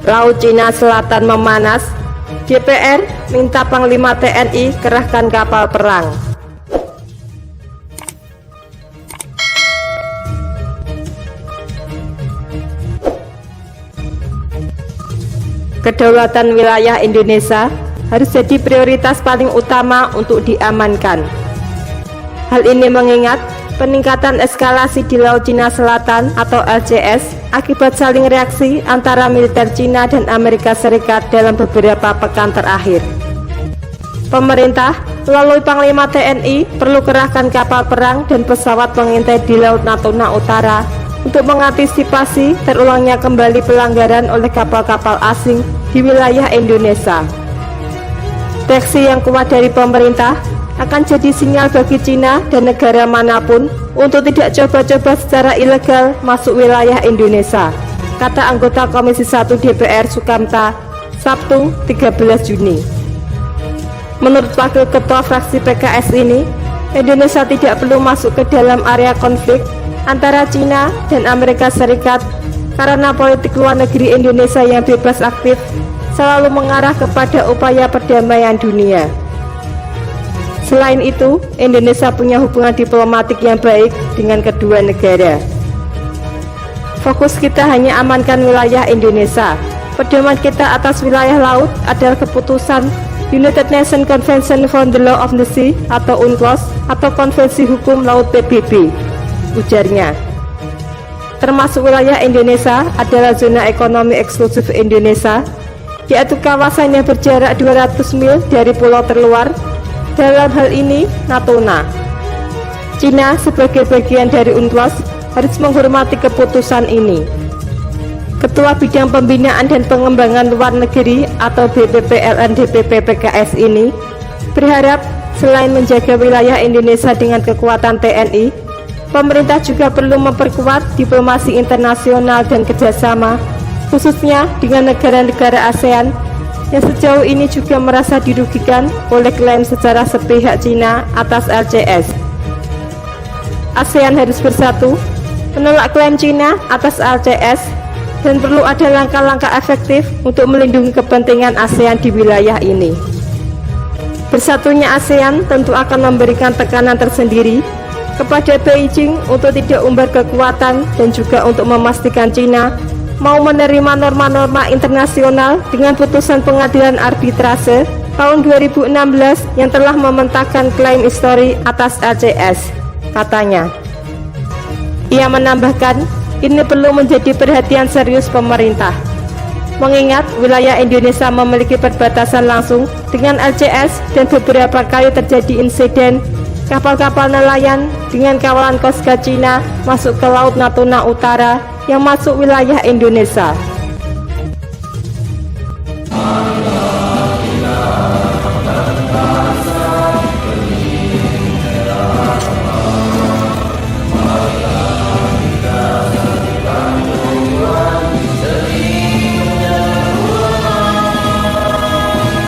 Laut Cina Selatan memanas. DPR minta Panglima TNI kerahkan kapal perang. Kedaulatan wilayah Indonesia harus jadi prioritas paling utama untuk diamankan. Hal ini mengingat peningkatan eskalasi di Laut Cina Selatan atau LCS akibat saling reaksi antara militer Cina dan Amerika Serikat dalam beberapa pekan terakhir. Pemerintah melalui Panglima TNI perlu kerahkan kapal perang dan pesawat pengintai di Laut Natuna Utara untuk mengantisipasi terulangnya kembali pelanggaran oleh kapal-kapal asing di wilayah Indonesia. Reaksi yang kuat dari pemerintah akan jadi sinyal bagi Cina dan negara manapun untuk tidak coba-coba secara ilegal masuk wilayah Indonesia, kata anggota Komisi 1 DPR Sukamta, Sabtu 13 Juni. Menurut Wakil Ketua fraksi PKS ini, Indonesia tidak perlu masuk ke dalam area konflik antara Cina dan Amerika Serikat karena politik luar negeri Indonesia yang bebas aktif selalu mengarah kepada upaya perdamaian dunia. Selain itu, Indonesia punya hubungan diplomatik yang baik dengan kedua negara. Fokus kita hanya amankan wilayah Indonesia. Pedoman kita atas wilayah laut adalah keputusan United Nations Convention for the Law of the Sea atau UNCLOS atau Konvensi Hukum Laut PBB, ujarnya. Termasuk wilayah Indonesia adalah zona ekonomi eksklusif Indonesia, yaitu kawasan yang berjarak 200 mil dari pulau terluar, dalam hal ini Natuna. Cina sebagai bagian dari UNCLOS harus menghormati keputusan ini. Ketua Bidang Pembinaan dan Pengembangan Luar Negeri atau BPPLN DPP PKS ini berharap selain menjaga wilayah Indonesia dengan kekuatan TNI, pemerintah juga perlu memperkuat diplomasi internasional dan kerjasama, khususnya dengan negara-negara ASEAN yang sejauh ini juga merasa dirugikan oleh klaim secara sepihak Cina atas LCS. ASEAN harus bersatu menolak klaim Cina atas LCS dan perlu ada langkah-langkah efektif untuk melindungi kepentingan ASEAN di wilayah ini. Bersatunya ASEAN tentu akan memberikan tekanan tersendiri kepada Beijing untuk tidak umbar kekuatan dan juga untuk memastikan Cina mau menerima norma-norma internasional dengan putusan pengadilan arbitrase tahun 2016 yang telah mementahkan klaim histori atas LCS, katanya. Ia menambahkan, ini perlu menjadi perhatian serius pemerintah, mengingat wilayah Indonesia memiliki perbatasan langsung dengan LCS dan beberapa kali terjadi insiden kapal-kapal nelayan dengan kawalan Coast Guard Cina masuk ke Laut Natuna Utara yang masuk wilayah Indonesia.